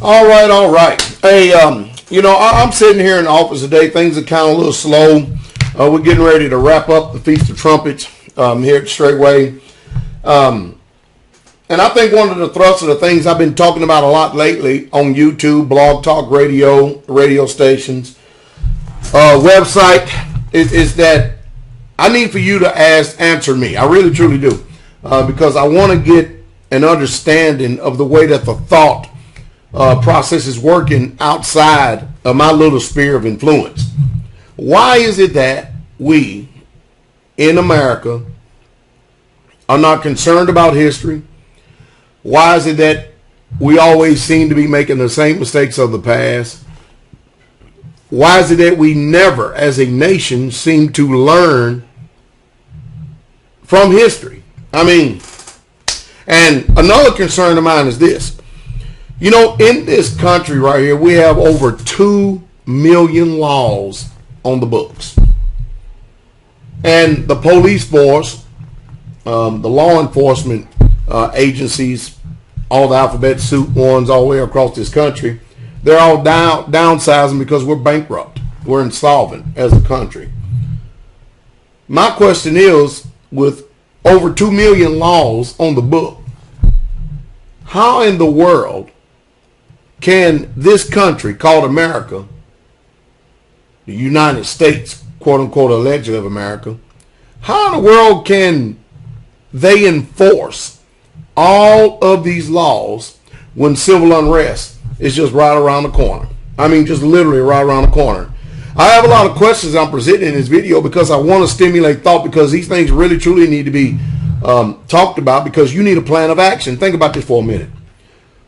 All right, all right. Hey, I'm sitting here in the office today. Things are kind of a little slow. We're getting ready to wrap up the Feast of Trumpets here at Straightway. And I think one of the thrusts of the things I've been talking about a lot lately on YouTube, Blog Talk radio stations, website, is that I need for you to answer me. I really, truly do. Because I want to get an understanding of the way that the thought process is working outside of my little sphere of influence. Why is it that we in America are not concerned about history? Why is it that we always seem to be making the same mistakes of the past? Why is it that we never, as a nation, seem to learn from history? I mean, and another concern of mine is this. You know, in this country right here, we have over 2 million laws on the books. And the police force, the law enforcement agencies, all the alphabet soup ones all the way across this country, they're all downsizing because we're bankrupt. We're insolvent as a country. My question is, with over 2 million laws on the book, how in the world can this country called America, the United States, quote unquote, alleged of America, how in the world can they enforce all of these laws when civil unrest is just right around the corner? I mean, just literally right around the corner. I have a lot of questions I'm presenting in this video because I want to stimulate thought, because these things really truly need to be talked about, because you need a plan of action. Think about this for a minute.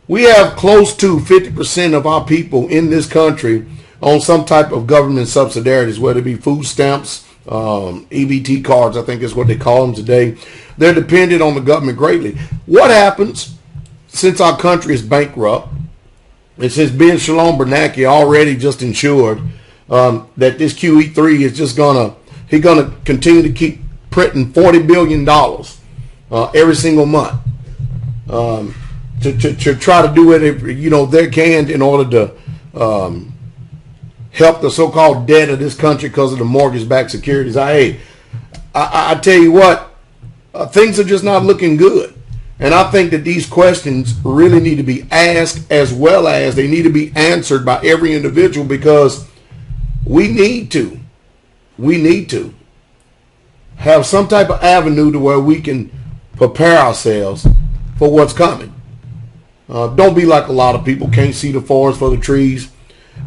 We have close to 50% of our people in this country on some type of government subsidiaries, whether it be food stamps, EBT cards, I think is what they call them today. They're dependent on the government greatly. What happens since our country is bankrupt, and since Ben Shalom Bernanke already just ensured that this QE3 is just gonna continue to keep printing $40 billion every single month to try to do it, they can in order to help the so-called debt of this country because of the mortgage-backed securities. I tell you what, things are just not looking good. And I think that these questions really need to be asked, as well as they need to be answered by every individual, because we need to have some type of avenue to where we can prepare ourselves for what's coming. Don't be like a lot of people, can't see the forest for the trees,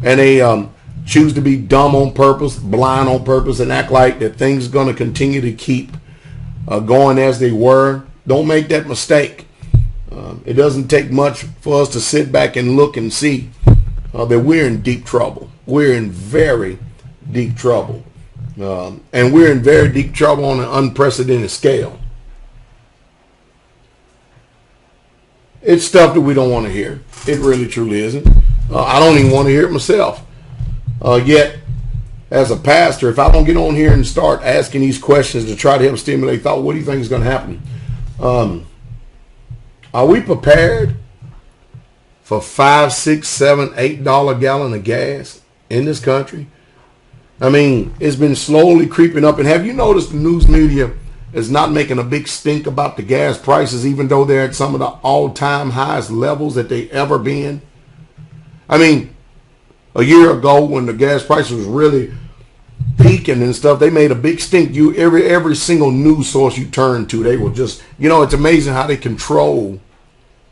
and they choose to be dumb on purpose, blind on purpose, and act like that things are going to continue to keep going as they were. Don't make that mistake. It doesn't take much for us to sit back and look and see that we're in deep trouble. We're in very deep trouble. And we're in very deep trouble on an unprecedented scale. It's stuff that we don't want to hear. It really truly isn't. I don't even want to hear it myself. Yet, as a pastor, if I don't get on here and start asking these questions to try to help stimulate thought, what do you think is going to happen? Are we prepared for $5, $6, $7, $8 gallon of gas in this country? I mean, it's been slowly creeping up. And have you noticed the news media is not making a big stink about the gas prices, even though they're at some of the all-time highest levels that they ever been? I mean, a year ago when the gas price was really peaking and stuff, they made a big stink. Every single news source you turn to, they will just, it's amazing how they control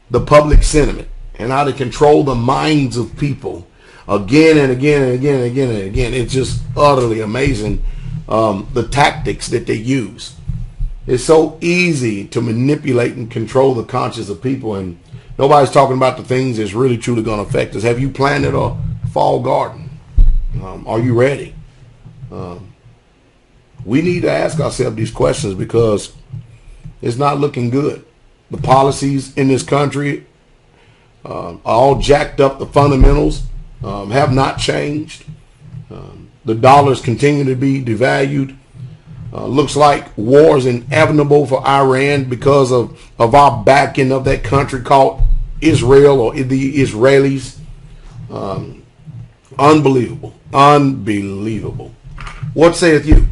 the public sentiment and how they control the minds of people again and again and again and again and again. It's just utterly amazing, the tactics that they use. It's so easy to manipulate and control the conscience of people, and nobody's talking about the things that's really truly going to affect us. Have you planted a fall garden? Are you ready? We need to ask ourselves these questions, because it's not looking good. The policies in this country are all jacked up. The fundamentals have not changed. The dollars continue to be devalued. Looks like war is inevitable for Iran because of our backing of that country called Israel, or the Israelis. Unbelievable. Unbelievable. What saith you?